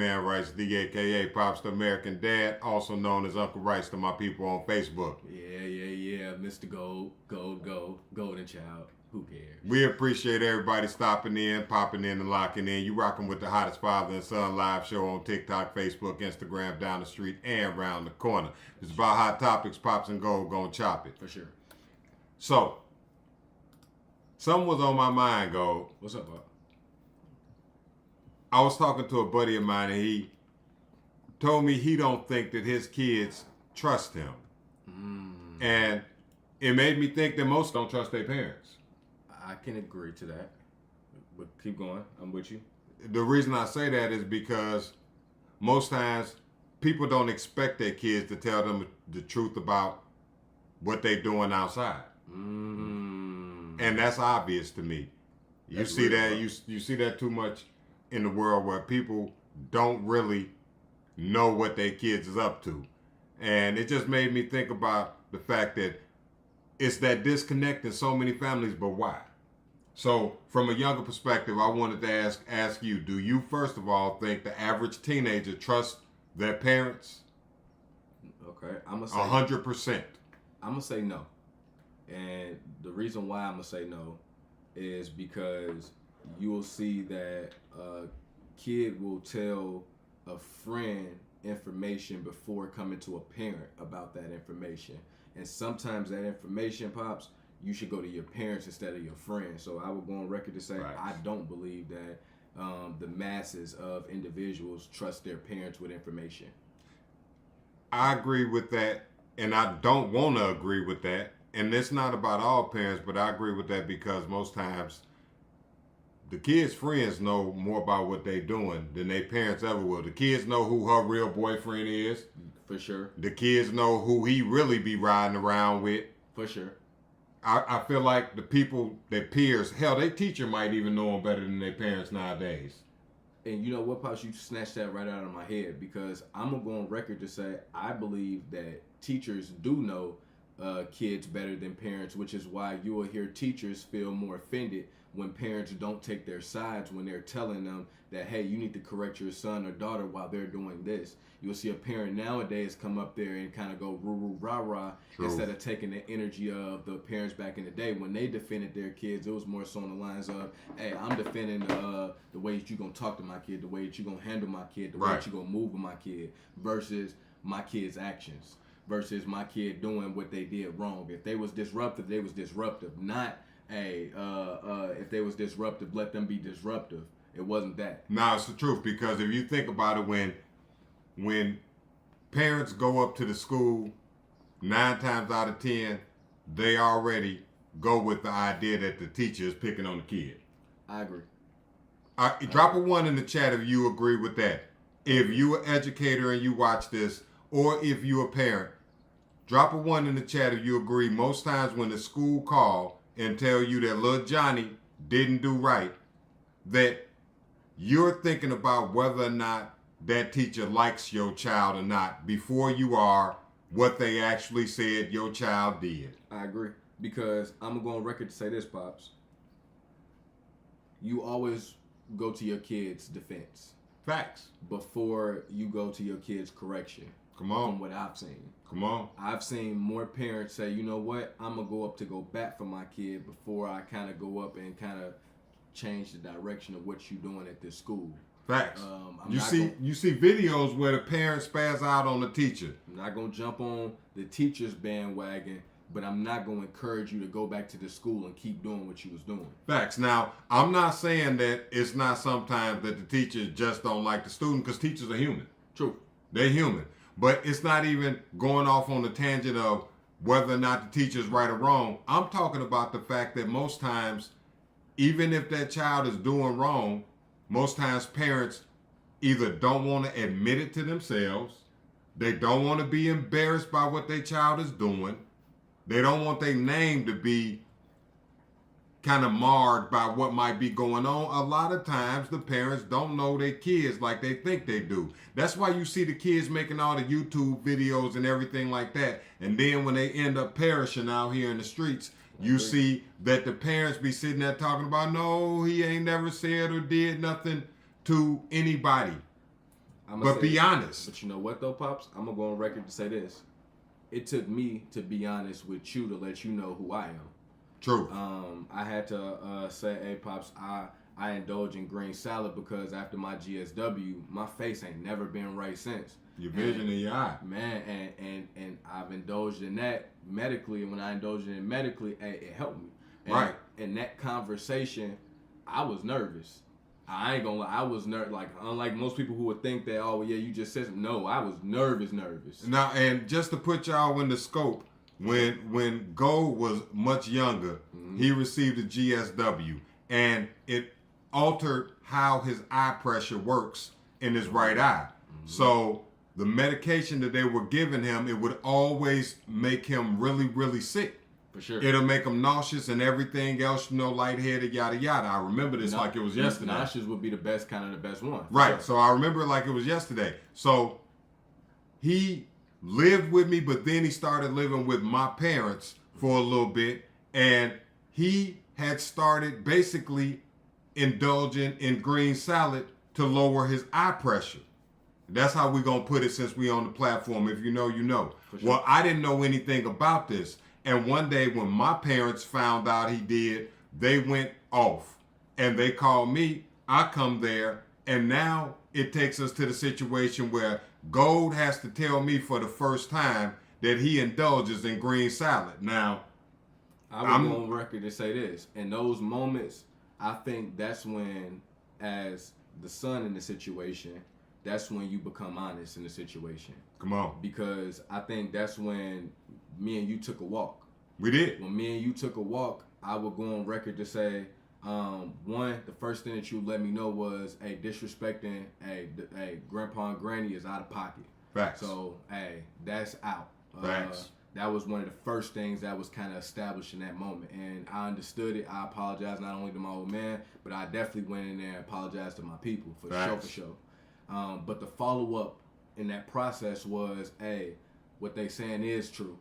Man Rice, D aka Pops the American Dad, also known as Uncle Rice to my people on Facebook. Yeah. Mr. Golden Child. Who cares? We appreciate everybody stopping in, popping in, and locking in. You rocking with the hottest father and son live show on TikTok, Facebook, Instagram, down the street, and around the corner. It's about hot topics. Pops and Gold gonna chop it. For sure. So, something was on my mind, Gold. What's up, Bob? I was talking to a buddy of mine, and he told me he don't think that his kids trust him. And it made me think that most don't trust their parents. I can agree to that. But keep going. I'm with you. The reason I say that is because most times people don't expect their kids to tell them the truth about what they're doing outside. And that's obvious to me. You see that you see that too much in the world where people don't really know what their kids is up to. And it just made me think about the fact that it's that disconnect in so many families, but why? So from a younger perspective, I wanted to ask you, do you first of all think the average teenager trusts their parents? Okay, I'm gonna say 100%. I'm gonna say no. And the reason why I'm gonna say no is because you will see that a kid will tell a friend information before coming to a parent about that information. And sometimes that information, Pops, you should go to your parents instead of your friends. So I would go on record to say I don't believe that the masses of individuals trust their parents with information. I agree with that, and I don't want to agree with that. And it's not about all parents, but I agree with that because most times the kids' friends know more about what they're doing than their parents ever will. The kids know who her real boyfriend is. For sure. The kids know who he really be riding around with. For sure. I feel like the people, their peers, hell, their teacher might even know them better than their parents nowadays. And you know what, Pops? You snatched that right out of my head because I'm going to go on record to say I believe that teachers do know kids better than parents, which is why you will hear teachers feel more offended when parents don't take their sides when they're telling them that, hey, you need to correct your son or daughter while they're doing this. You'll see a parent nowadays come up there and kind of go roo rah rah instead of taking the energy of the parents back in the day when they defended their kids. It was more so on the lines of, hey, I'm defending the way that you're going to talk to my kid, the way that you're going to handle my kid, the way that you're going to move with my kid versus my kid's actions versus my kid doing what they did wrong. If they was disruptive, they was disruptive. Not, hey, if they was disruptive, let them be disruptive. It wasn't that. No, it's the truth because if you think about it, when parents go up to the school, 9 times out of 10, they already go with the idea that the teacher is picking on the kid. I agree. Drop a 1 in the chat if you agree with that. If you an educator and you watch this, or if you a parent, drop a 1 in the chat if you agree. Most times when the school call and tell you that little Johnny didn't do right, that you're thinking about whether or not that teacher likes your child or not before you are what they actually said your child did. I agree. Because I'm going to go on record to say this, Pops. You always go to your kid's defense. Facts. Before you go to your kid's correction. Come on. From what I've seen. Come on. I've seen more parents say, you know what, I'm going to go up to go back for my kid before I kind of go up and kind of change the direction of what you're doing at this school. Facts. You see videos where the parents spaz out on the teacher. I'm not going to jump on the teacher's bandwagon, but I'm not going to encourage you to go back to the school and keep doing what you was doing. Facts. Now, I'm not saying that it's not sometimes that the teachers just don't like the student because teachers are human. True. They're human. But it's not even going off on the tangent of whether or not the teacher is right or wrong. I'm talking about the fact that most times, even if that child is doing wrong, most times parents either don't want to admit it to themselves, they don't want to be embarrassed by what their child is doing, they don't want their name to be kind of marred by what might be going on. A lot of times the parents don't know their kids like they think they do. That's why you see the kids making all the YouTube videos and everything like that. And then when they end up perishing out here in the streets, you see that the parents be sitting there talking about, no, he ain't never said or did nothing to anybody. But be honest. But you know what though, Pops? I'm gonna go on record to say this. It took me to be honest with you to let you know who I am. True. I had to say, hey, Pops, I indulge in green salad because after my GSW, my face ain't never been right since. Your vision in your eye. Man, and I've indulged in that medically, and when I indulged in it medically, it helped me. And right. In that conversation, I was nervous. I ain't gonna lie, I was nervous. Like, unlike most people who would think that, oh, yeah, you just said something. No, I was nervous. Now, and just to put y'all in the scope, when Gold was much younger, he received a GSW, and it altered how his eye pressure works in his right eye. So the medication that they were giving him, it would always make him really, really sick. For sure. It'll make him nauseous and everything else, lightheaded, yada, yada. I remember this like it was yesterday. Nauseous would be the best one. Right. Sure. So I remember it like it was yesterday. So he lived with me, but then he started living with my parents for a little bit. And he had started basically indulging in green salad to lower his eye pressure. That's how we're going to put it since we on the platform. If you know, you know. Sure. Well, I didn't know anything about this. And one day when my parents found out he did, they went off. And they called me. I come there. And now it takes us to the situation where Gold has to tell me for the first time that he indulges in green salad. Now, I'm on record to say this. In those moments, I think that's when, as the son in the situation, that's when you become honest in the situation. Come on. Because I think that's when me and you took a walk. We did. When me and you took a walk, I would go on record to say, one, the first thing that you let me know was, hey, disrespecting, hey, grandpa and granny is out of pocket. Facts. So, hey, that's out. Facts. That was one of the first things that was kind of established in that moment. And I understood it. I apologized not only to my old man, but I definitely went in there and apologized to my people, for sure. But the follow-up in that process was, hey, what they saying is true.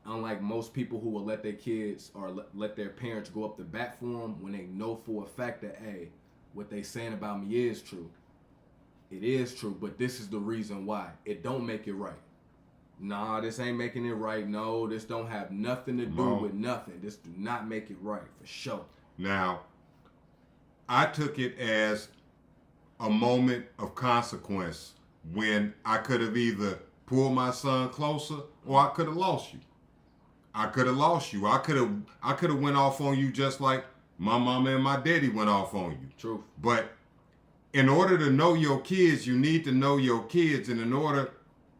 Unlike most people who will let their kids or let their parents go up the bat for them when they know for a fact that, hey, what they saying about me is true. It is true, but this is the reason why. It don't make it right. Nah, this ain't making it right. No, this don't have nothing to do with nothing. This do not make it right, for sure. Now, I took it as a moment of consequence when I could have either pulled my son closer or I could have lost you. I could have lost you. I could have went off on you just like my mama and my daddy went off on you. True. But in order to know your kids, you need to know your kids. And in order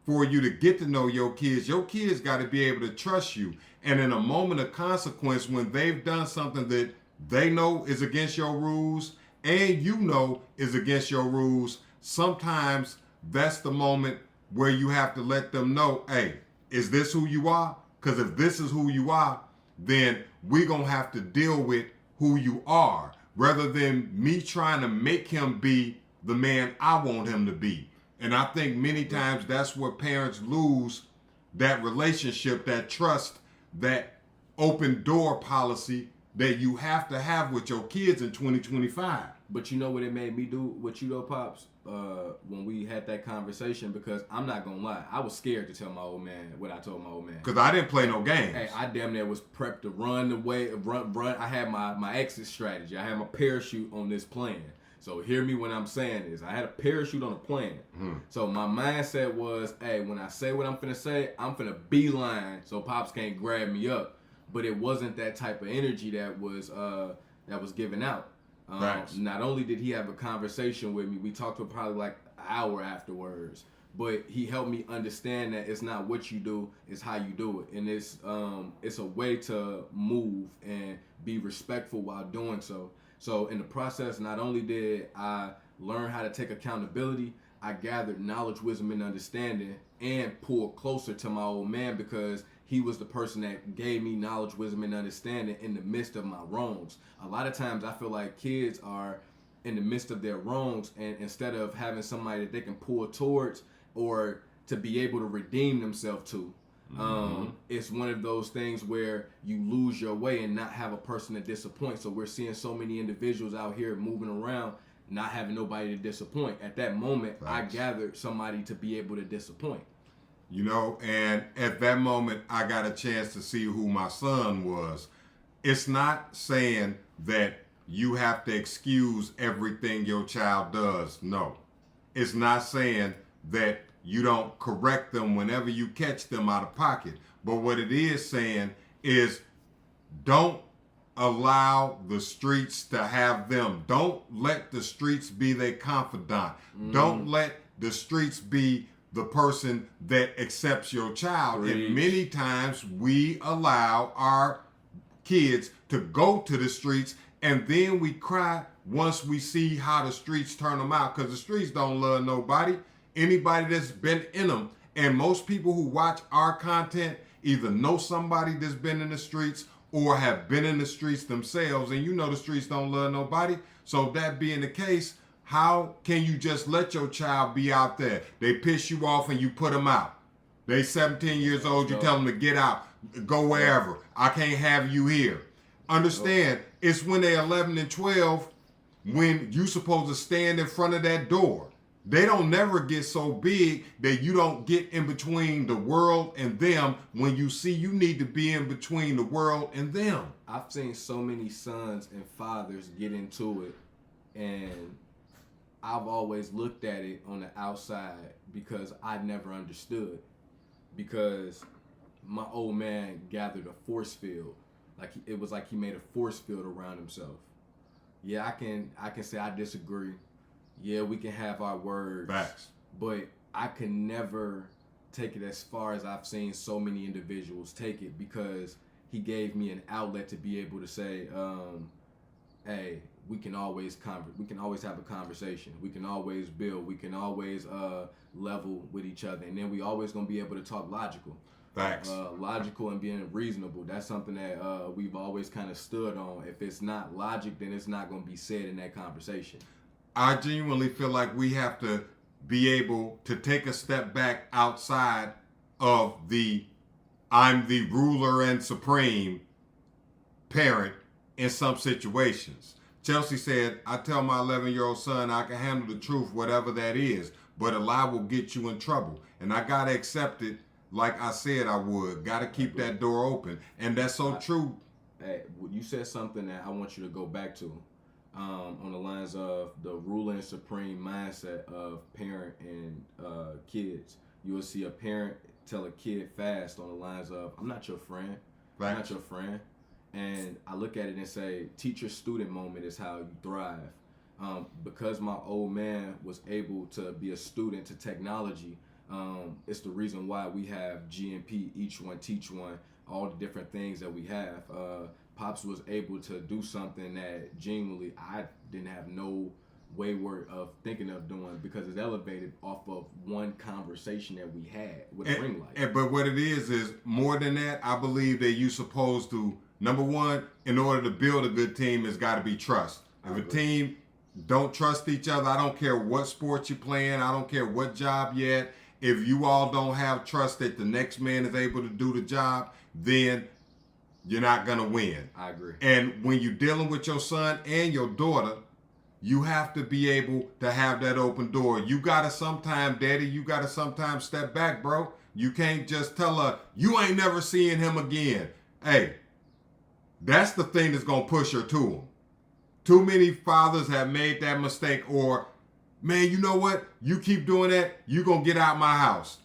for you to get to know your kids got to be able to trust you. And in a moment of consequence, when they've done something that they know is against your rules and you know is against your rules, sometimes that's the moment where you have to let them know, hey, is this who you are? Because if this is who you are, then we're going to have to deal with who you are rather than me trying to make him be the man I want him to be. And I think many times that's where parents lose that relationship, that trust, that open door policy that you have to have with your kids in 2025. But you know what it made me do with you though, Pops? When we had that conversation, because I'm not gonna lie, I was scared to tell my old man what I told my old man. Because I didn't play no games. Hey, I damn near was prepped to run. I had my exit strategy. I had my parachute on this plan. So hear me when I'm saying this. I had a parachute on a plan. So my mindset was, hey, when I say what I'm finna say, I'm finna beeline so Pops can't grab me up. But it wasn't that type of energy that was given out. Not only did he have a conversation with me, we talked for probably like an hour afterwards, but he helped me understand that it's not what you do, it's how you do it. And it's a way to move and be respectful while doing so. So in the process, not only did I learn how to take accountability, I gathered knowledge, wisdom, and understanding and pulled closer to my old man because he was the person that gave me knowledge, wisdom, and understanding in the midst of my wrongs. A lot of times I feel like kids are in the midst of their wrongs, and instead of having somebody that they can pull towards or to be able to redeem themselves to, it's one of those things where you lose your way and not have a person to disappoint. So we're seeing so many individuals out here moving around not having nobody to disappoint. At that moment, Facts. I gathered somebody to be able to disappoint. You know, and at that moment, I got a chance to see who my son was. It's not saying that you have to excuse everything your child does. No. It's not saying that you don't correct them whenever you catch them out of pocket. But what it is saying is don't allow the streets to have them. Don't let the streets be their confidant. Don't let the streets be the person that accepts your child. Preach. And many times we allow our kids to go to the streets, and then we cry once we see how the streets turn them out, because the streets don't love nobody. Anybody that's been in them, and most people who watch our content either know somebody that's been in the streets or have been in the streets themselves, and you know the streets don't love nobody. So that being the case, how can you just let your child be out there? They piss you off and you put them out. They 17 years old, you tell them to get out, go wherever. I can't have you here. Understand, it's when they're 11 and 12 when you supposed to stand in front of that door. They don't never get so big that you don't get in between the world and them when you see you need to be in between the world and them. I've seen so many sons and fathers get into it, and I've always looked at it on the outside because I never understood. Because my old man gathered a force field. It was like he made a force field around himself. Yeah, I can say I disagree. Yeah, we can have our words. Facts. But I can never take it as far as I've seen so many individuals take it, because he gave me an outlet to be able to say, hey, we can always have a conversation. We can always build. We can always level with each other, and then we always gonna be able to talk logical. Facts. Logical and being reasonable. That's something that we've always kind of stood on. If it's not logic, then it's not going to be said in that conversation. I genuinely feel like we have to be able to take a step back outside of I'm the ruler and supreme parent in some situations. Chelsea said, I tell my 11-year-old son I can handle the truth, whatever that is, but a lie will get you in trouble. And I got to accept it like I said I would. Got to keep that door open. And that's so true. Hey, you said something that I want you to go back to on the lines of the ruler and supreme mindset of parent and kids. You will see a parent tell a kid fast on the lines of, I'm not your friend. Right. I'm not your friend. And I look at it and say, teacher-student moment is how you thrive. Because my old man was able to be a student to technology, it's the reason why we have GNP, each one teach one, all the different things that we have. Pops was able to do something that genuinely I didn't have no wayward of thinking of doing, because it's elevated off of one conversation that we had with a ring light. But what it is more than that. I believe that you're supposed to, number one, in order to build a good team, it's got to be trust. If a team don't trust each other, I don't care what sport you're playing, I don't care what job you're at, if you all don't have trust that the next man is able to do the job, then you're not going to win. I agree. And when you're dealing with your son and your daughter, you have to be able to have that open door. You got to sometimes, Daddy, step back, bro. You can't just tell her, you ain't never seeing him again. Hey, that's the thing that's going to push her to him. Too many fathers have made that mistake, or, man, you know what? You keep doing that, you're going to get out my house.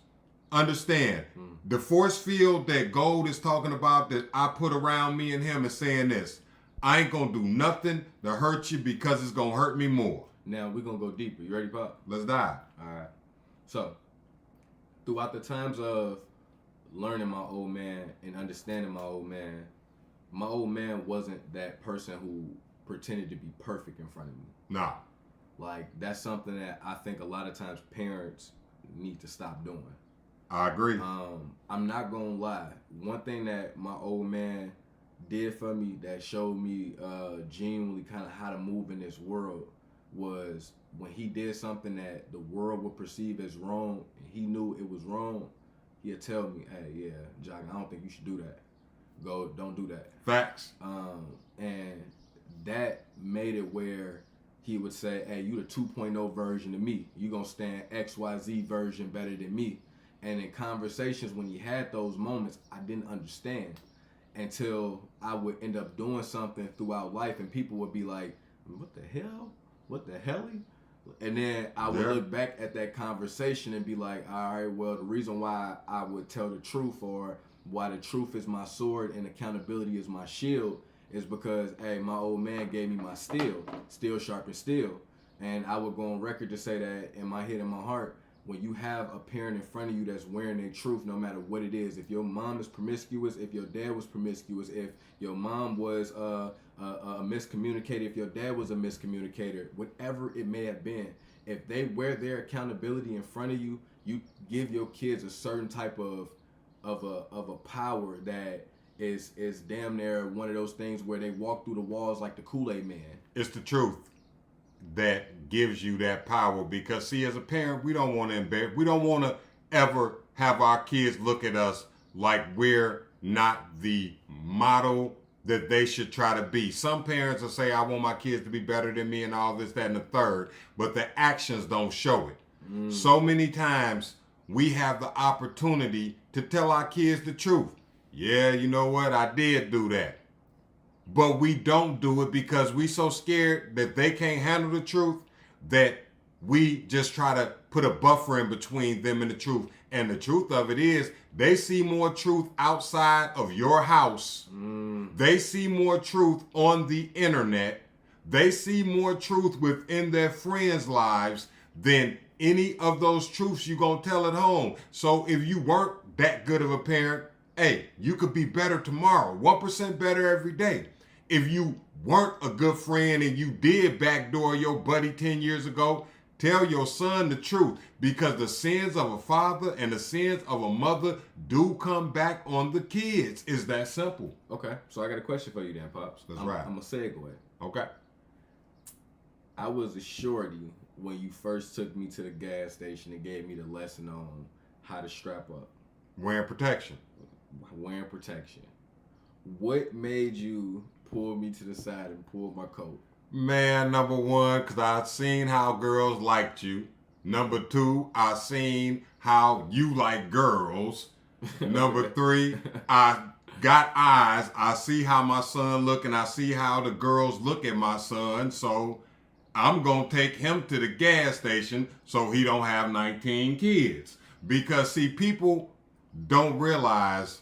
Understand, the force field that Gold is talking about that I put around me and him is saying this: I ain't going to do nothing to hurt you because it's going to hurt me more. Now, we're going to go deeper. You ready, Pop? Let's dive. All right. So, throughout the times of learning my old man and understanding my old man wasn't that person who pretended to be perfect in front of me. Nah. Like, that's something that I think a lot of times parents need to stop doing. I agree. I'm not gonna lie. One thing that my old man did for me that showed me genuinely kind of how to move in this world was when he did something that the world would perceive as wrong, and he knew it was wrong, he'd tell me, hey, yeah, Jock, I don't think you should do that. Don't do that. Facts. And that made it where he would say, hey, you the 2.0 version of me. You gonna stand XYZ version better than me. And in conversations, when he had those moments, I didn't understand until I would end up doing something throughout life, and people would be like, what the hell? What the hell? And then I would look back at that conversation and be like, all right, well, the reason why I would tell the truth, or why the truth is my sword and accountability is my shield, is because, hey, my old man gave me my steel sharpens steel. And I would go on record to say that in my head and my heart, when you have a parent in front of you that's wearing their truth, no matter what it is, if your mom is promiscuous, if your dad was promiscuous, if your mom was a miscommunicator, if your dad was a miscommunicator, whatever it may have been, if they wear their accountability in front of you, you give your kids a certain type of a power that is damn near one of those things where they walk through the walls like the Kool-Aid man. It's the truth that gives you that power, because see, as a parent, we don't want to embarrass, we don't want to ever have our kids look at us like we're not the model that they should try to be. Some parents will say, I want my kids to be better than me and all this, that, and the third, but the actions don't show it. So many times we have the opportunity to tell our kids the truth. Yeah, you know what? I did do that. But we don't do it because we so scared that they can't handle the truth that we just try to put a buffer in between them and the truth. And the truth of it is, they see more truth outside of your house. They see more truth on the internet. They see more truth within their friends' lives than any of those truths you're going to tell at home. So if you weren't that good of a parent, hey, you could be better tomorrow, 1% better every day. If you weren't a good friend and you did backdoor your buddy 10 years ago, tell your son the truth, because the sins of a father and the sins of a mother do come back on the kids. It's that simple. Okay, so I got a question for you then, Pops. That's right. I'm a segue. Okay. I was a shorty when you first took me to the gas station and gave me the lesson on how to strap up. Wearing protection. Wearing protection. What made you pull me to the side and pull my coat? Man, number one, because I seen how girls liked you. Number two, I seen how you like girls. Number three, I got eyes. I see how my son look, and I see how the girls look at my son. So I'm going to take him to the gas station so he don't have 19 kids. Because, see, people don't realize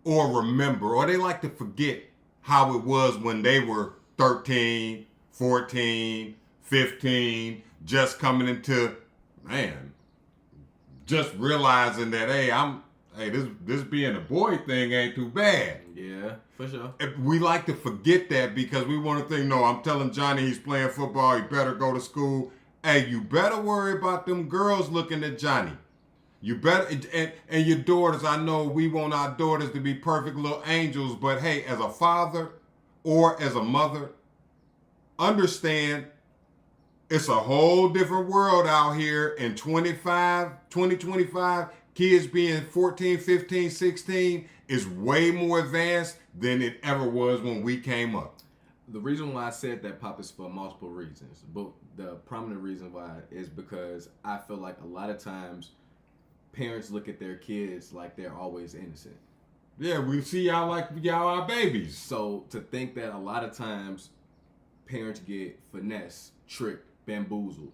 or remember, or they like to forget how it was when they were 13, 14, 15, just coming into, man, just realizing that, hey, this being a boy thing ain't too bad. Yeah, for sure. We like to forget that because we want to think, no, I'm telling Johnny he's playing football, he better go to school. Hey, you better worry about them girls looking at Johnny. You better, and your daughters, I know we want our daughters to be perfect little angels, but hey, as a father or as a mother, understand it's a whole different world out here in 2025. Kids being 14, 15, 16 is way more advanced than it ever was when we came up. The reason why I said that, Pop, is for multiple reasons. But the prominent reason why is because I feel like a lot of times parents look at their kids like they're always innocent. Yeah, we see y'all like y'all our babies. So to think that a lot of times parents get finessed, tricked, bamboozled,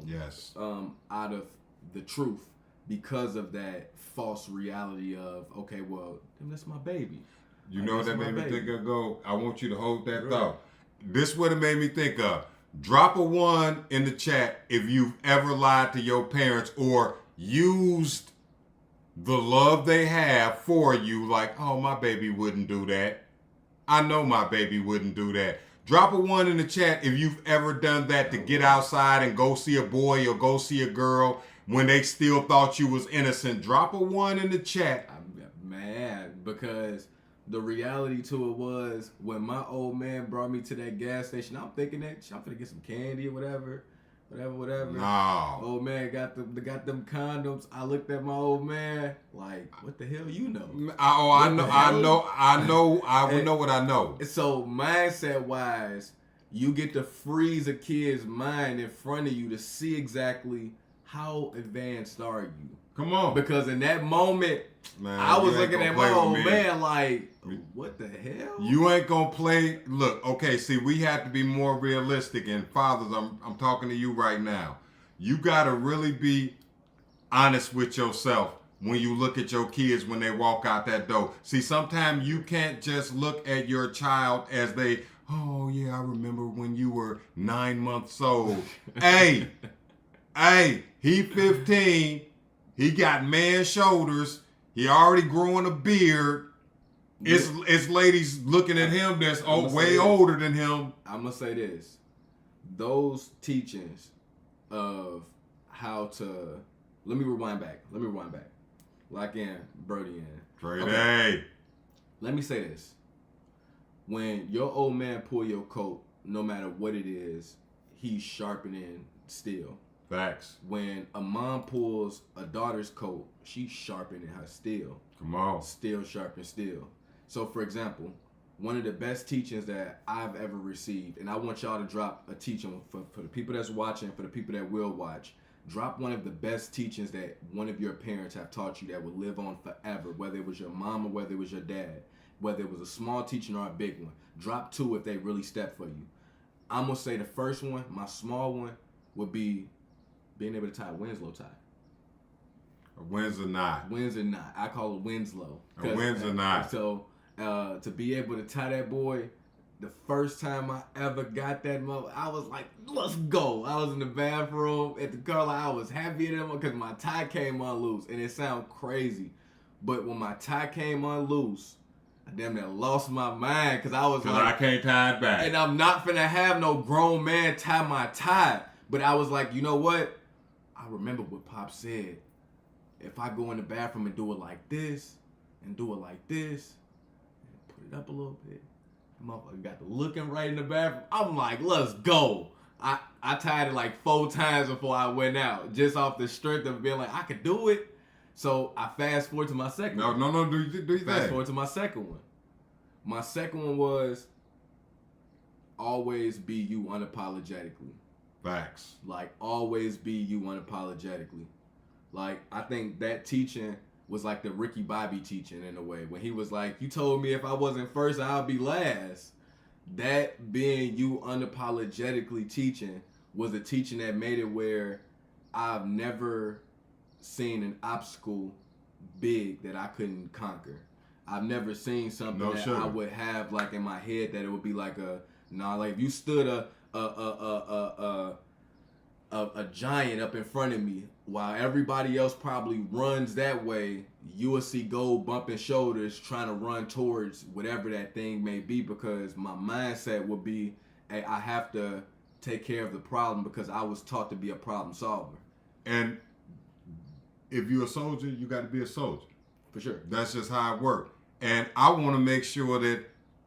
yes, out of the truth because of that false reality of, okay, well, that's my baby. You know what that made me think of? Go, I want you to hold that Right. thought. This is what it made me think of. Drop a 1 in the chat if you've ever lied to your parents or used the love they have for you, like, oh, my baby wouldn't do that. I know my baby wouldn't do that. Drop a 1 in the chat if you've ever done that to get outside and go see a boy or go see a girl when they still thought you was innocent. Drop a 1 in the chat. I'm mad because the reality to it was when my old man brought me to that gas station, I'm thinking that I'm gonna get some candy or whatever. No. Old man got them condoms. I looked at my old man like, what the hell you know? I would know what I know. So mindset wise, you get to freeze a kid's mind in front of you to see exactly how advanced are you. Come on. Because in that moment, Man, I was looking at my old me. man like, what the hell? You ain't gonna play. Look, okay, see, we have to be more realistic. And fathers, I'm talking to you right now. You gotta really be honest with yourself when you look at your kids when they walk out that door. See, sometimes you can't just look at your child as they, oh yeah, I remember when you were 9 months old. Hey, he 15. He got man shoulders. He already growing a beard. It's ladies looking at him that's way older than him. I'm gonna say this: those teachings of how to. Let me rewind back. Lock in, Brody in. Trade. Okay. Let me say this: when your old man pull your coat, no matter what it is, he's sharpening steel. Facts. When a mom pulls a daughter's coat, she's sharpening her steel. Come on. Steel sharpen steel. So, for example, one of the best teachings that I've ever received, and I want y'all to drop a teaching for the people that's watching, for the people that will watch, drop one of the best teachings that one of your parents have taught you that will live on forever, whether it was your mom or whether it was your dad, whether it was a small teaching or a big one. Drop two if they really step for you. I'm going to say the first one, my small one, would be being able to tie a Winslow tie. A Windsor knot. Windsor knot. I call it Winslow. A Windsor knot. So to be able to tie that boy, the first time I ever got that mother, I was like, let's go. I was in the bathroom at the car, like I was happy at him because my tie came unloose. And it sounds crazy. But when my tie came unloose, I damn near lost my mind because I was like, I can't tie it back. And I'm not finna have no grown man tie my tie. But I was like, you know what? I remember what Pop said. If I go in the bathroom and do it like this, and do it like this, and put it up a little bit, the motherfucker got the looking right in the bathroom. I'm like, let's go. I tied it like 4 times before I went out, just off the strength of being like, I could do it. So I fast forward to my second one. No, do you Fast forward to my second one. My second one was always be you unapologetically. Facts. Like, always be you unapologetically. Like, I think that teaching was like the Ricky Bobby teaching in a way. When he was like, you told me if I wasn't first, I'll be last. That being you unapologetically teaching was a teaching that made it where I've never seen an obstacle big that I couldn't conquer. I've never seen something I would have like in my head that it would be like like if you stood a giant up in front of me while everybody else probably runs that way, you will see gold bumping shoulders trying to run towards whatever that thing may be, because my mindset would be, hey, I have to take care of the problem because I was taught to be a problem solver. And if you're a soldier, you got to be a soldier. For sure. That's just how it works. And I want to make sure that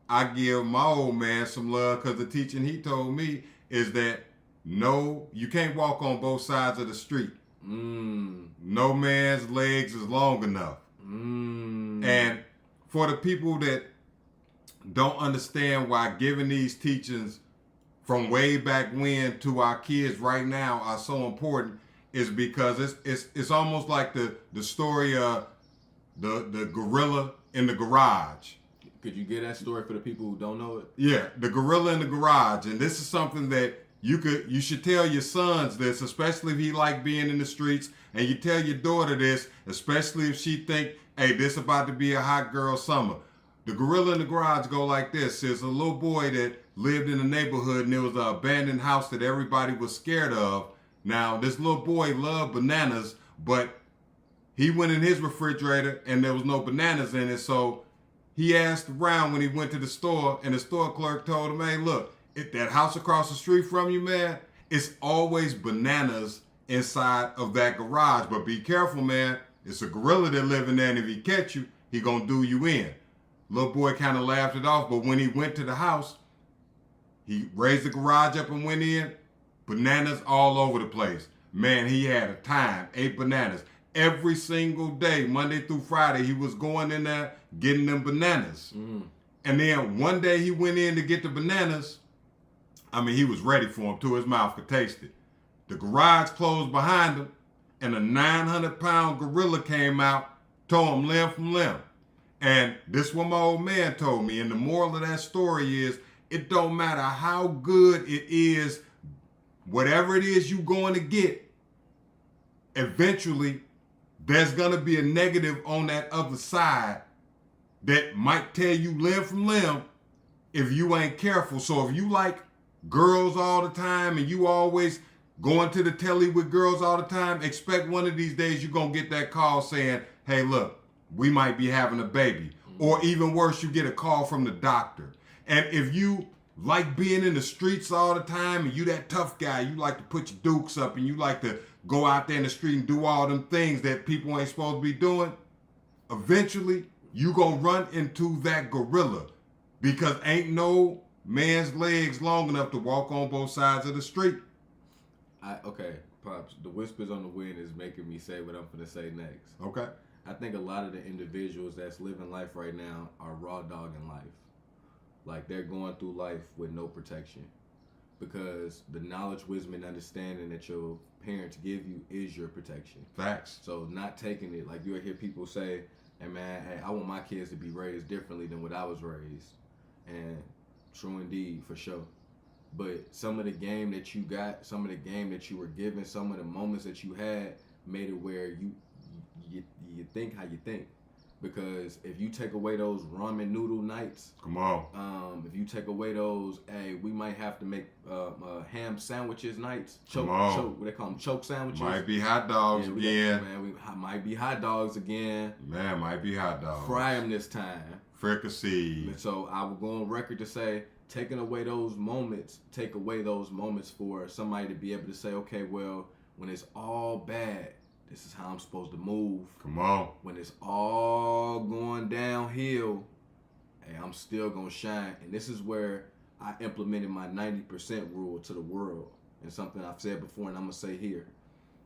I give my old man some love, because the teaching he told me is that no, you can't walk on both sides of the street. No man's legs is long enough. And for the people that don't understand why giving these teachings from way back when to our kids right now are so important, is because it's almost like the story of the gorilla in the garage. Could you get that story for the people who don't know it? Yeah, the gorilla in the garage. And this is something that you should tell your sons this, especially if he like being in the streets, and you tell your daughter this, especially if she think, hey, this about to be a hot girl summer. The gorilla in the garage go like this. There's a little boy that lived in the neighborhood, and there was an abandoned house that everybody was scared of. Now, this little boy loved bananas, but he went in his refrigerator and there was no bananas in it, so he asked around when he went to the store, and the store clerk told him, hey, look, if that house across the street from you, man, it's always bananas inside of that garage. But be careful, man. It's a gorilla that live in there, and if he catch you, he gonna do you in. Little boy kind of laughed it off, but when he went to the house, he raised the garage up and went in, bananas all over the place. Man, he had a time, 8 bananas. Every single day, Monday through Friday, he was going in there getting them bananas. And then one day he went in to get the bananas, I mean, he was ready for him too. His mouth could taste it. The garage closed behind him, and a 900-pound gorilla came out, tore him limb from limb. And this is what my old man told me. And the moral of that story is, it don't matter how good it is, whatever it is you're going to get, eventually there's going to be a negative on that other side that might tear you limb from limb if you ain't careful. So if you like girls all the time and you always going to the telly with girls all the time, expect one of these days you're going to get that call saying, hey, look, we might be having a baby. Or even worse, you get a call from the doctor. And if you like being in the streets all the time and you that tough guy, you like to put your dukes up and you like to go out there in the street and do all them things that people ain't supposed to be doing, eventually you gonna run into that gorilla, because ain't no man's legs long enough to walk on both sides of the street. Okay, Pops, the whispers on the wind is making me say what I'm gonna say next. Okay. I think a lot of the individuals that's living life right now are raw dogging life. Like they're going through life with no protection, because the knowledge, wisdom, and understanding that your parents give you is your protection. Facts. So not taking it, like you'll hear people say, hey man, hey, I want my kids to be raised differently than what I was raised. And true indeed, for sure. But some of the game that you got, some of the game that you were given, some of the moments that you had made it where you think how you think. Because if you take away those ramen noodle nights, come on. If you take away those, hey, we might have to make ham sandwiches nights. Choke, what they call them, choke sandwiches. Might be hot dogs again. We might be hot dogs again. Man, might be hot dogs. Fry them this time. Fricassee. So I will go on record to say, taking away those moments, take away those moments for somebody to be able to say, okay, well, when it's all bad, this is how I'm supposed to move. Come on. When it's all going downhill, hey, I'm still going to shine. And this is where I implemented my 90% rule to the world. And something I've said before and I'm going to say here.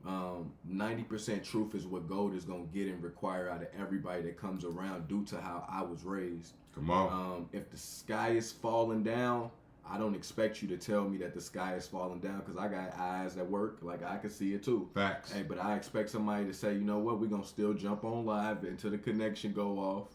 90% truth is what gold is going to get and require out of everybody that comes around due to how I was raised. Come on. If the sky is falling down, I don't expect you to tell me that the sky is falling down, because I got eyes that work. Like, I can see it too. Facts. Hey, but I expect somebody to say, you know what, we're going to still jump on live until the connection go off.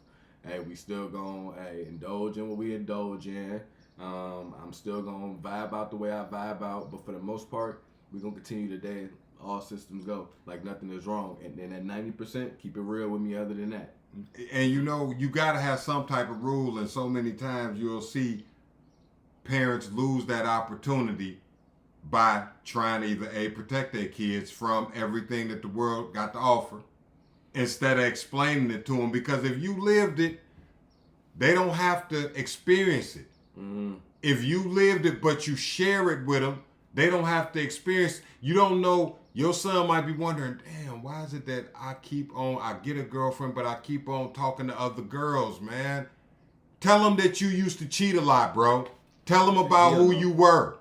Hey, we still going to indulge in what we indulge in. I'm still going to vibe out the way I vibe out. But for the most part, we're going to continue today. All systems go. Like nothing is wrong. And then at 90%, keep it real with me other than that. And you know, you got to have some type of rule. And so many times you'll see parents lose that opportunity by trying to either protect their kids from everything that the world got to offer, instead of explaining it to them. Because if you lived it, they don't have to experience it. Mm-hmm. If you lived it but you share it with them, they don't have to experience. You don't know. Your son might be wondering, damn, why is it that I get a girlfriend, but I keep on talking to other girls, man? Tell them that you used to cheat a lot, bro. Tell him about who you were.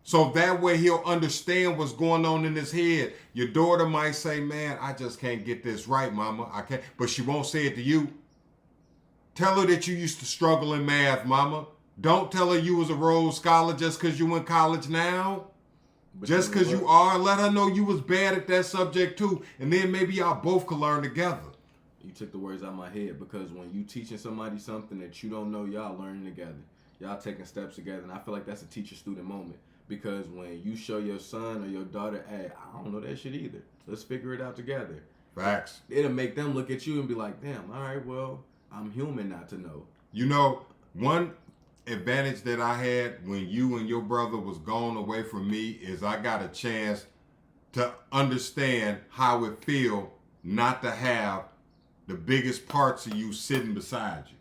So that way he'll understand what's going on in his head. Your daughter might say, man, I just can't get this right, mama. I can't. But she won't say it to you. Tell her that you used to struggle in math, mama. Don't tell her you was a Rhodes Scholar just because you in college now. But just because you are, let her know you was bad at that subject too. And then maybe y'all both could learn together. You took the words out of my head, because when you teaching somebody something that you don't know, y'all learning together. Y'all taking steps together. And I feel like that's a teacher-student moment. Because when you show your son or your daughter, hey, I don't know that shit either. Let's figure it out together. Facts. It'll make them look at you and be like, damn, all right, well, I'm human not to know. You know, one advantage that I had when you and your brother was gone away from me is I got a chance to understand how it feel not to have the biggest parts of you sitting beside you.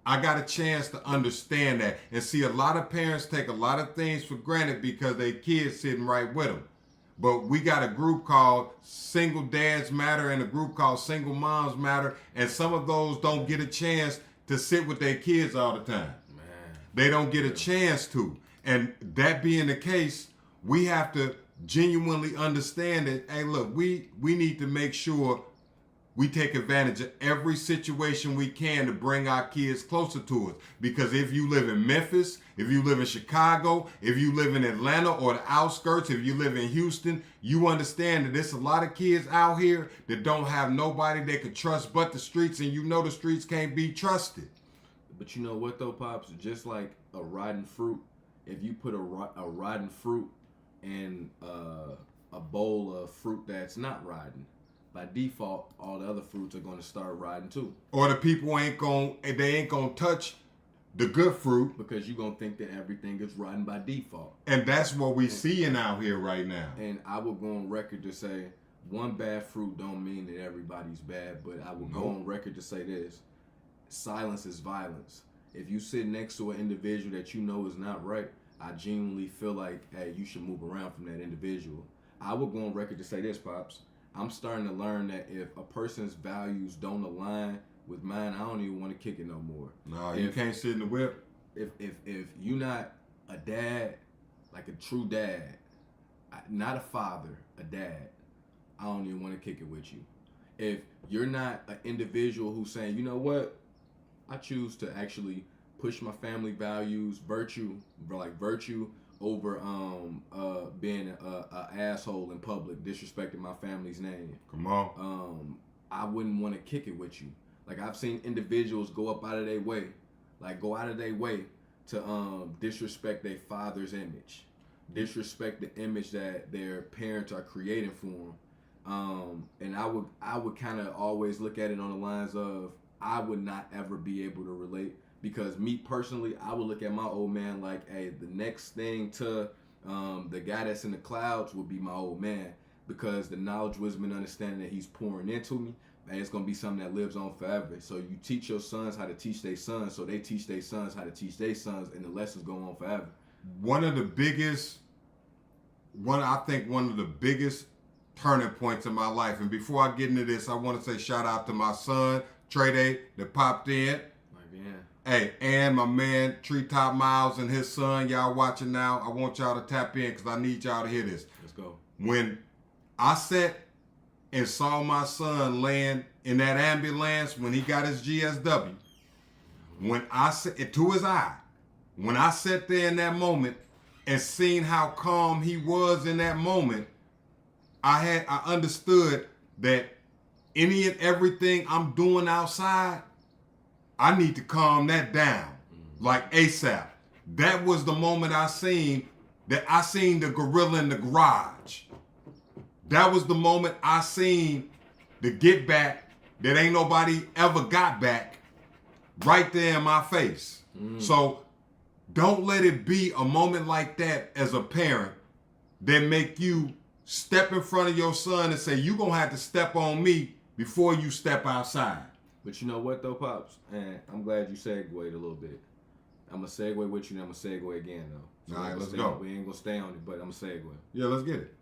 I got a chance to understand that. And see, a lot of parents take a lot of things for granted because their kids sitting right with them. But we got a group called Single Dads Matter and a group called Single Moms Matter. And some of those don't get a chance to sit with their kids all the time. Man. They don't get a chance to. And that being the case, we have to genuinely understand that, hey, look, we need to make sure we take advantage of every situation we can to bring our kids closer to us. Because if you live in Memphis, if you live in Chicago, if you live in Atlanta or the outskirts, if you live in Houston, you understand that there's a lot of kids out here that don't have nobody they could trust but the streets, and you know the streets can't be trusted. But you know what though, Pops? Just like a rotten fruit, if you put a rotten fruit in a bowl of fruit that's not rotten, by default, all the other fruits are going to start rotting too. Or the people ain't gonna touch the good fruit, because you're going to think that everything is rotten by default. And that's what we seeing out here right now. And I will go on record to say one bad fruit don't mean that everybody's bad, but I will go on record to say this: silence is violence. If you sit next to an individual that you know is not right, I genuinely feel like, hey, you should move around from that individual. I will go on record to say this, Pops. I'm starting to learn that if a person's values don't align with mine, I don't even want to kick it no more. No, you can't sit in the whip. If you're not a dad, like a true dad, not a father, a dad, I don't even want to kick it with you. If you're not an individual who's saying, you know what, I choose to actually push my family values, virtue over being a asshole in public, disrespecting my family's name. Come on. I wouldn't want to kick it with you. Like, I've seen individuals go out of their way to disrespect their father's image, disrespect the image that their parents are creating for them. And I would kind of always look at it on the lines of, I would not ever be able to relate, because me personally, I would look at my old man like, hey, the next thing to the guy that's in the clouds would be my old man, because the knowledge, wisdom, and understanding that he's pouring into me, man, it's going to be something that lives on forever. So you teach your sons how to teach their sons, so they teach their sons how to teach their sons, and the lessons go on forever. One of the biggest turning points in my life, and before I get into this, I want to say shout out to my son, Trey Day, that popped in. Hey, and my man, Treetop Miles, and his son, y'all watching now. I want y'all to tap in because I need y'all to hear this. Let's go. When I sat and saw my son laying in that ambulance when he got his GSW, when I said to his eye, when I sat there in that moment and seen how calm he was in that moment, I understood that any and everything I'm doing outside, I need to calm that down, like ASAP. That was the moment I seen the gorilla in the garage. That was the moment I seen the get back that ain't nobody ever got back right there in my face. So don't let it be a moment like that as a parent that make you step in front of your son and say, you gonna have to step on me before you step outside. But you know what though, Pops? And I'm glad you segued a little bit. I'm going to segue with you, and I'm going to segue again though. So all right, let's go. We ain't going to stay on it, but I'm going to segue. Yeah, let's get it.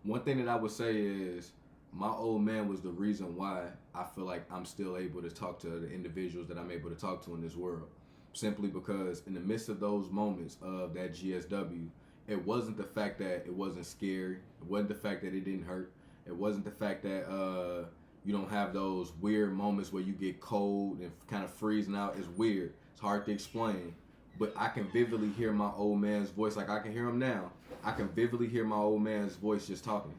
One thing that I would say is my old man was the reason why I feel like I'm still able to talk to the individuals that I'm able to talk to in this world. Simply because in the midst of those moments of that GSW, it wasn't the fact that it wasn't scary. It wasn't the fact that it didn't hurt. It wasn't the fact that you don't have those weird moments where you get cold and kind of freezing out. It's weird. It's hard to explain. But I can vividly hear my old man's voice. Like I can hear him now. I can vividly hear my old man's voice just talking.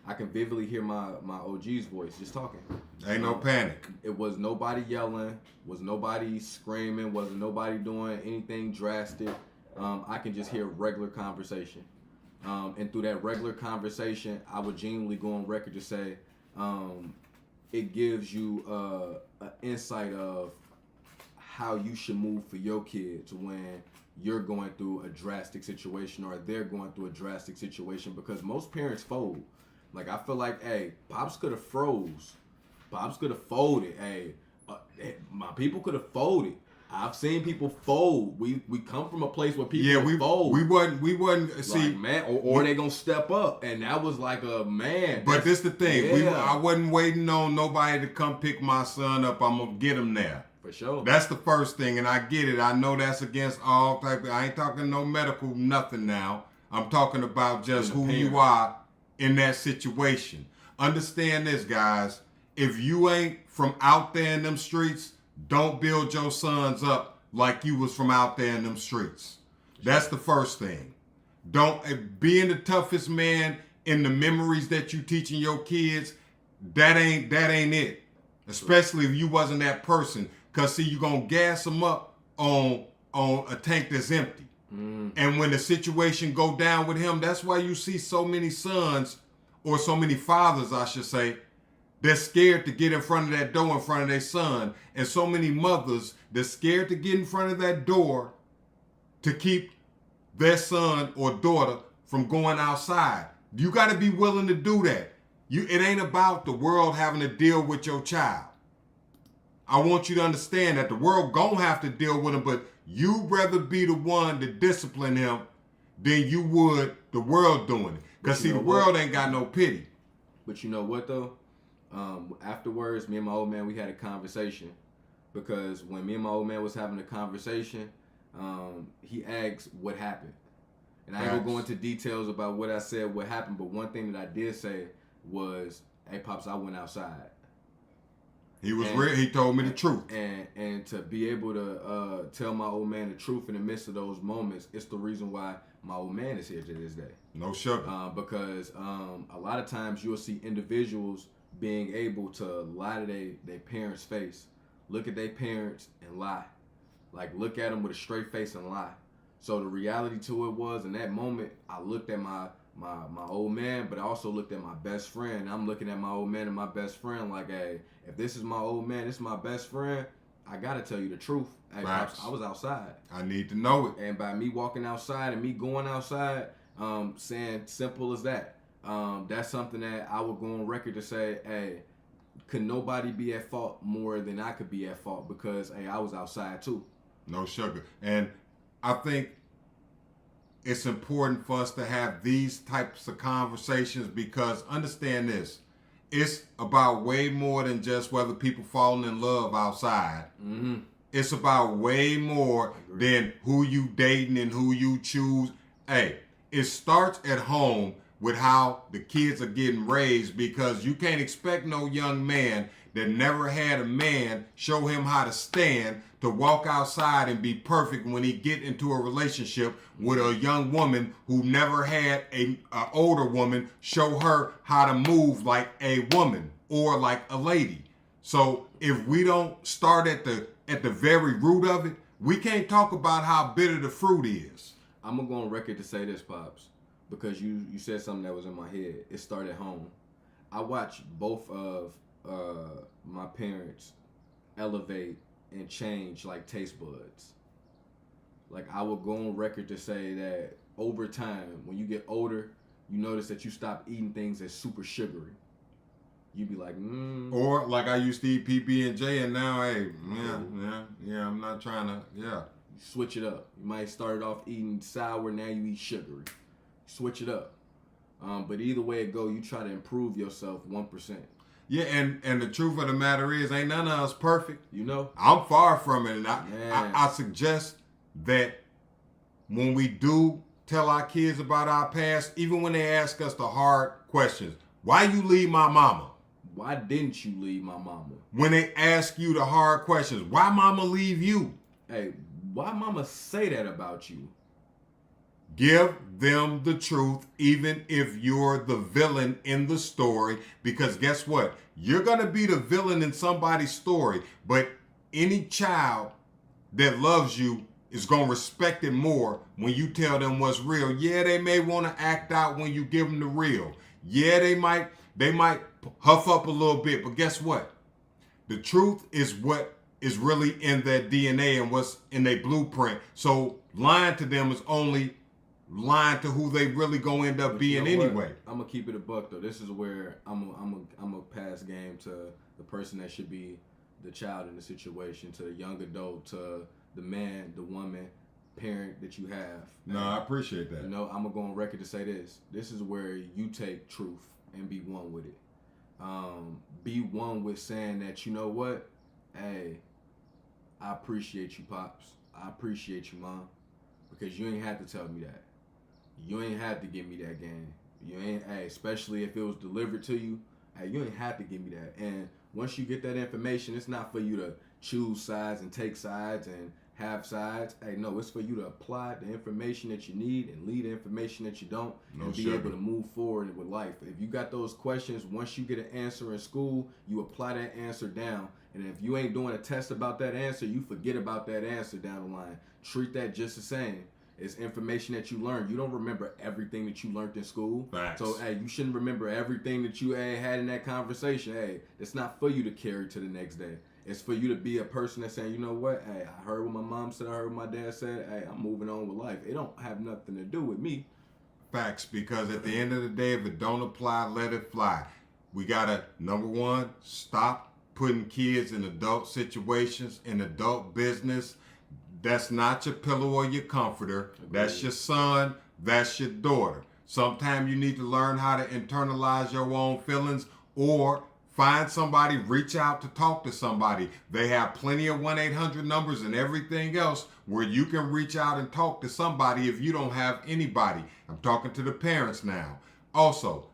I can vividly hear my OG's voice just talking. Ain't no panic. It was nobody yelling. Was nobody screaming. Wasn't nobody doing anything drastic. I can just hear regular conversation. And through that regular conversation, I would genuinely go on record to say, it gives you an insight of how you should move for your kids when you're going through a drastic situation or they're going through a drastic situation, because most parents fold. Like, I feel like, hey, Pops could have froze. Pops could have folded. Hey, my people could have folded. I've seen people fold. We come from a place where people fold. We wasn't see, like, man, or they gonna step up, and that was like a man. But this the thing. Yeah. I wasn't waiting on nobody to come pick my son up. I'm gonna get him there. For sure. That's the first thing, and I get it. I know that's against all type of, I ain't talking no medical nothing now. I'm talking about just who you are in that situation. Understand this, guys. if you ain't from out there in them streets, don't build your sons up like you was from out there in them streets. That's the first thing. Don't being the toughest man in the memories that you teaching your kids, that ain't it. Especially if you wasn't that person. Cause see, you gonna gas them up on a tank that's empty. And when the situation go down with him, that's why you see so many sons, or so many fathers, I should say, they're scared to get in front of that door in front of their son. And so many mothers, they're scared to get in front of that door to keep their son or daughter from going outside. You got to be willing to do that. It ain't about the world having to deal with your child. I want you to understand that the world gonna have to deal with him, but you'd rather be the one to discipline him than you would the world doing it. Because see, the world ain't got no pity. But you know what though? Afterwards, me and my old man, we had a conversation. Because when me and my old man was having a conversation, he asked what happened. And I ain't gonna go into details about what I said, what happened, but one thing that I did say was, hey, Pops, I went outside. He was real. He told me the truth. And to be able to tell my old man the truth in the midst of those moments, it's the reason why my old man is here to this day. No sugar. Because a lot of times you'll see individuals being able to lie to their parents' face, look at their parents and lie. Like, look at them with a straight face and lie. So the reality to it was, in that moment, I looked at my old man, but I also looked at my best friend. I'm looking at my old man and my best friend like, hey, if this is my old man, this is my best friend, I gotta tell you the truth. Hey, Pops, I was outside. I need to know it. And by me walking outside and me going outside, saying simple as that, that's something that I would go on record to say, hey, could nobody be at fault more than I could be at fault, because, hey, I was outside too. No sugar. And I think it's important for us to have these types of conversations, because understand this, it's about way more than just whether people falling in love outside. Mm-hmm. It's about way more than who you dating and who you choose. Hey, it starts at home with how the kids are getting raised, because you can't expect no young man that never had a man show him how to stand to walk outside and be perfect when he get into a relationship with a young woman who never had a older woman show her how to move like a woman or like a lady. So if we don't start at the very root of it, we can't talk about how bitter the fruit is. I'm gonna go on record to say this, Pops, because you said something that was in my head. It started at home. I watched both of my parents elevate and change like taste buds. Like, I would go on record to say that over time, when you get older, you notice that you stop eating things that's super sugary. You'd be like, Or like I used to eat PB&J, and now, hey, yeah, I'm not trying to, yeah. Switch it up. You might start off eating sour, now you eat sugary. Switch it up. But either way it go, you try to improve yourself 1%. Yeah, and the truth of the matter is, ain't none of us perfect. You know? I'm far from it, and I suggest that when we do tell our kids about our past, even when they ask us the hard questions, why you leave my mama? Why didn't you leave my mama? When they ask you the hard questions, why mama leave you? Hey, why mama say that about you? Give them the truth, even if you're the villain in the story, because guess what? You're going to be the villain in somebody's story, but any child that loves you is going to respect it more when you tell them what's real. Yeah, they may want to act out when you give them the real. Yeah, they might huff up a little bit, but guess what? The truth is what is really in their DNA and what's in their blueprint. So lying to them is only lying to who they really gonna end up being anyway. I'm gonna keep it a buck though. This is where I'm a pass game to the person that should be the child in the situation, to the young adult, to the man, the woman, parent that you have. No, I appreciate that. You know, I'm gonna go on record to say this. This is where you take truth and be one with it. Be one with saying that, you know what? Hey, I appreciate you, Pops. I appreciate you, Mom. Because you ain't had to tell me that. You ain't had to give me that game. You ain't, hey, especially if it was delivered to you. Hey, you ain't have to give me that. And once you get that information, it's not for you to choose sides and take sides and have sides. Hey, no, it's for you to apply the information that you need and leave the information that you don't, and be able to move forward with life. If you got those questions, once you get an answer in school, you apply that answer down. And if you ain't doing a test about that answer, you forget about that answer down the line. Treat that just the same. It's information that you learned. You don't remember everything that you learned in school. Facts. So, hey, you shouldn't remember everything that you had in that conversation. Hey, it's not for you to carry to the next day. It's for you to be a person that's saying, you know what? Hey, I heard what my mom said. I heard what my dad said. Hey, I'm moving on with life. It don't have nothing to do with me. Facts, because at the end of the day, if it don't apply, let it fly. We gotta, number one, stop putting kids in adult situations, in adult business. That's not your pillow or your comforter. Agreed. That's your son. That's your daughter. Sometimes you need to learn how to internalize your own feelings, or find somebody, reach out to talk to somebody. They have plenty of 1-800 numbers and everything else where you can reach out and talk to somebody if you don't have anybody. I'm talking to the parents now. Also,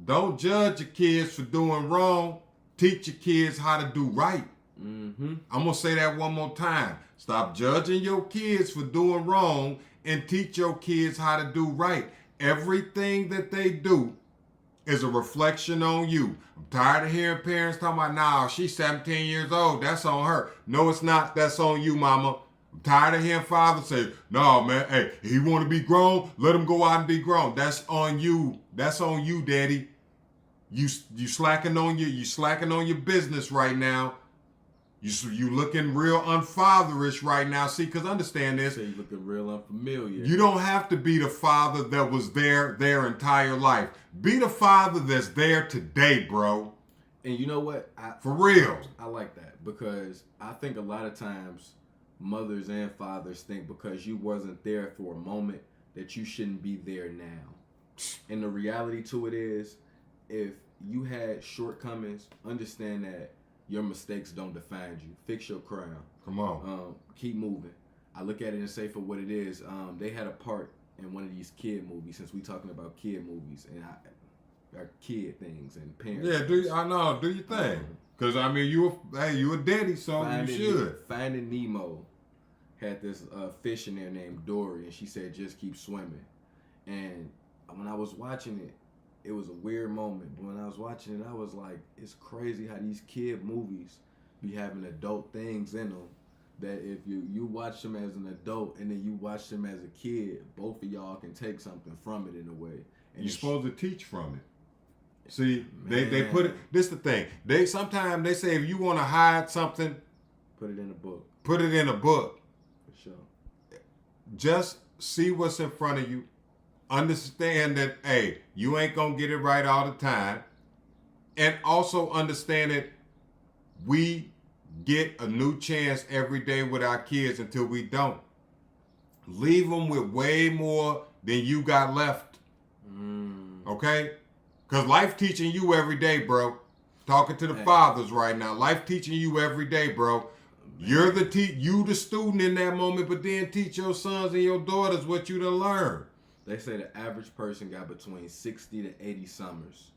don't judge your kids for doing wrong. Teach your kids how to do right. Mm-hmm. I'm going to say that one more time. Stop judging your kids for doing wrong and teach your kids how to do right. Everything that they do is a reflection on you. I'm tired of hearing parents talking about, nah, she's 17 years old. That's on her. No, it's not. That's on you, mama. I'm tired of hearing fathers say, no, man, hey, if he want to be grown, let him go out and be grown. That's on you. That's on you, daddy. You slacking on your business right now. You looking real unfatherish right now. See, because understand this. So you looking real unfamiliar. You don't have to be the father that was there their entire life. Be the father that's there today, bro. And you know what? For real. I like that, because I think a lot of times mothers and fathers think because you wasn't there for a moment that you shouldn't be there now. And the reality to it is, if you had shortcomings, understand that your mistakes don't define you. Fix your crown. Come on. Keep moving. I look at it and say for what it is. They had a part in one of these kid movies, since we talking about kid movies and our kid things and parents. Yeah, I know. Do your thing. Because, I mean, you a daddy, so you should. Finding Nemo had this fish in there named Dory, and she said, just keep swimming. And when I was watching it, it was a weird moment. But when I was watching it, I was like, it's crazy how these kid movies be having adult things in them, that if you watch them as an adult and then you watch them as a kid, both of y'all can take something from it in a way. And you're supposed to teach from it. See, Man. they put it, this the thing. Sometimes they say if you want to hide something, put it in a book. Put it in a book. For sure. Just see what's in front of you. Understand that, hey, you ain't going to get it right all the time. And also understand that we get a new chance every day with our kids until we don't. Leave them with way more than you got left. Okay? Because life teaching you every day, bro. Talking to the fathers right now. Life teaching you every day, bro. You're you the student in that moment, but then teach your sons and your daughters what you done learned. They say the average person got between 60 to 80 summers.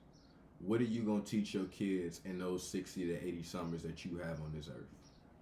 What are you going to teach your kids in those 60 to 80 summers that you have on this earth?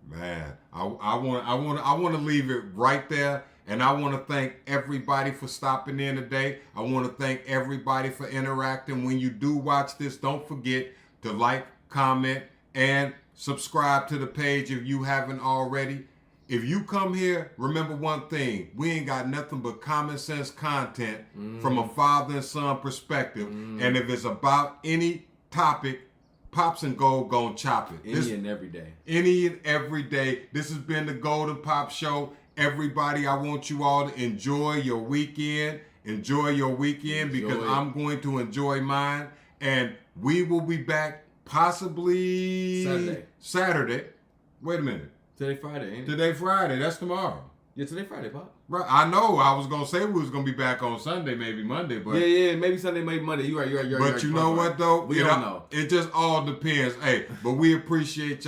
Man, I want to leave it right there. And I want to thank everybody for stopping in today. I want to thank everybody for interacting. When you do watch this, don't forget to like, comment, and subscribe to the page if you haven't already. If you come here, remember one thing. We ain't got nothing but common sense content from a father and son perspective. And if it's about any topic, Pops and Gold gon' chop it. Any and every day. Any and every day. This has been the Golden Pop Show. Everybody, I want you all to enjoy your weekend. Enjoy your weekend because I'm going to enjoy mine. And we will be back possibly Saturday. Wait a minute. Today Friday, ain't it? Today Friday. That's tomorrow. Yeah, today Friday, Pop. Right. I know. I was gonna say we was gonna be back on Sunday, maybe Monday, but yeah, maybe Sunday, maybe Monday. You're right. But you know what though? We don't know. It just all depends. Hey, but we appreciate y'all.